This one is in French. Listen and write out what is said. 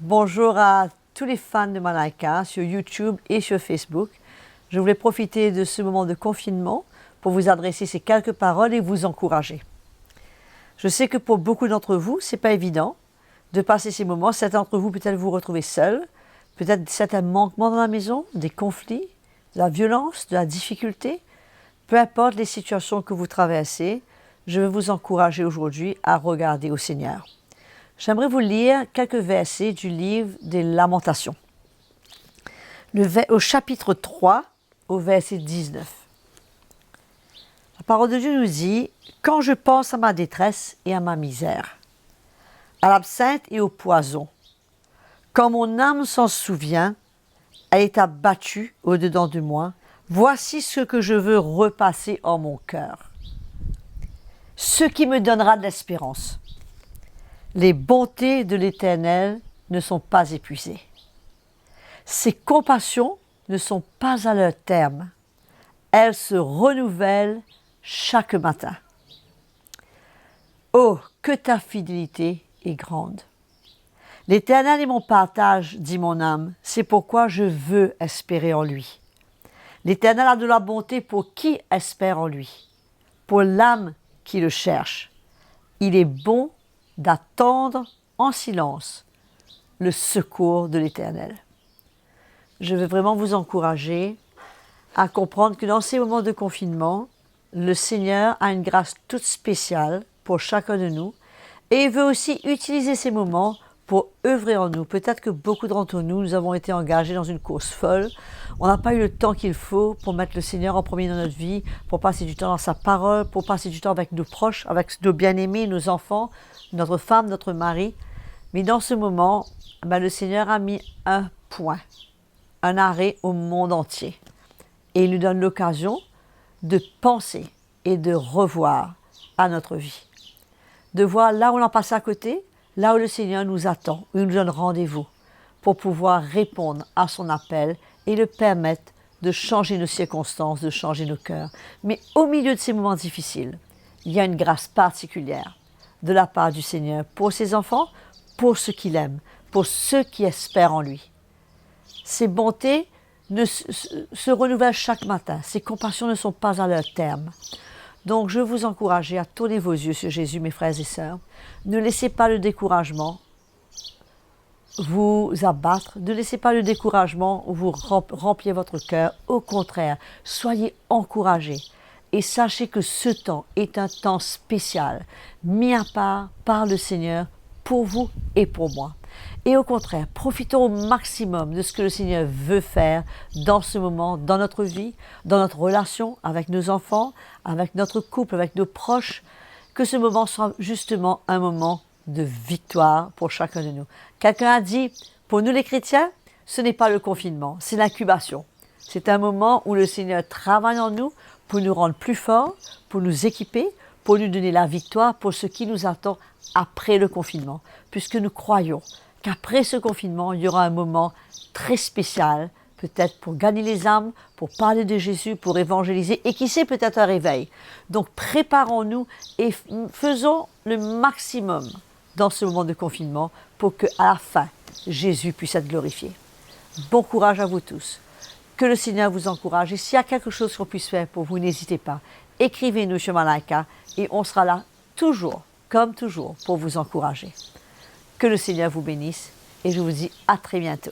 Bonjour à tous les fans de Malaika sur YouTube et sur Facebook. Je voulais profiter de ce moment de confinement pour vous adresser ces quelques paroles et vous encourager. Je sais que pour beaucoup d'entre vous, ce n'est pas évident de passer ces moments. Certains d'entre vous, peut-être vous retrouvez seuls, peut-être certains manquements dans la maison, des conflits, de la violence, de la difficulté. Peu importe les situations que vous traversez, je veux vous encourager aujourd'hui à regarder au Seigneur. J'aimerais vous lire quelques versets du livre des Lamentations. Au chapitre 3, au verset 19. La parole de Dieu nous dit « Quand je pense à ma détresse et à ma misère, à l'absinthe et au poison, quand mon âme s'en souvient, elle est abattue au-dedans de moi, voici ce que je veux repasser en mon cœur, ce qui me donnera de l'espérance. Les bontés de l'Éternel ne sont pas épuisées. Ses compassions ne sont pas à leur terme. Elles se renouvellent chaque matin. Oh, que ta fidélité est grande! L'Éternel est mon partage, dit mon âme, c'est pourquoi je veux espérer en lui. L'Éternel a de la bonté pour qui espère en lui, pour l'âme qui le cherche. Il est bon d'attendre en silence le secours de l'Éternel. Je veux vraiment vous encourager à comprendre que dans ces moments de confinement, le Seigneur a une grâce toute spéciale pour chacun de nous et il veut aussi utiliser ces moments pour œuvrer en nous. Peut-être que beaucoup d'entre nous, nous avons été engagés dans une course folle. On n'a pas eu le temps qu'il faut pour mettre le Seigneur en premier dans notre vie, pour passer du temps dans sa parole, pour passer du temps avec nos proches, avec nos bien-aimés, nos enfants, notre femme, notre mari. Mais dans ce moment, le Seigneur a mis un point, un arrêt au monde entier. Et il nous donne l'occasion de penser et de revoir à notre vie. De voir là où on en passe à côté, là où le Seigneur nous attend, où il nous donne rendez-vous pour pouvoir répondre à son appel et le permettre de changer nos circonstances, de changer nos cœurs. Mais au milieu de ces moments difficiles, il y a une grâce particulière de la part du Seigneur pour ses enfants, pour ceux qu'il aime, pour ceux qui espèrent en lui. Ses bontés se renouvellent chaque matin. Ses compassions ne sont pas à leur terme. Donc, je veux vous encourager à tourner vos yeux sur Jésus, mes frères et sœurs. Ne laissez pas le découragement vous abattre. Ne laissez pas le découragement vous remplir votre cœur. Au contraire, soyez encouragés. Et sachez que ce temps est un temps spécial, mis à part par le Seigneur pour vous et pour moi. Et au contraire, profitons au maximum de ce que le Seigneur veut faire dans ce moment, dans notre vie, dans notre relation avec nos enfants, avec notre couple, avec nos proches, que ce moment soit justement un moment de victoire pour chacun de nous. Quelqu'un a dit, pour nous les chrétiens, ce n'est pas le confinement, c'est l'incubation. C'est un moment où le Seigneur travaille en nous pour nous rendre plus forts, pour nous équiper, pour nous donner la victoire pour ce qui nous attend après le confinement, puisque nous croyons qu'après ce confinement, il y aura un moment très spécial, peut-être pour gagner les âmes, pour parler de Jésus, pour évangéliser, et qui sait, peut-être un réveil. Donc préparons-nous et faisons le maximum dans ce moment de confinement pour qu'à la fin, Jésus puisse être glorifié. Bon courage à vous tous. Que le Seigneur vous encourage. Et s'il y a quelque chose qu'on puisse faire pour vous, n'hésitez pas. Écrivez-nous sur Malaika et on sera là toujours, comme toujours, pour vous encourager. Que le Seigneur vous bénisse et je vous dis à très bientôt.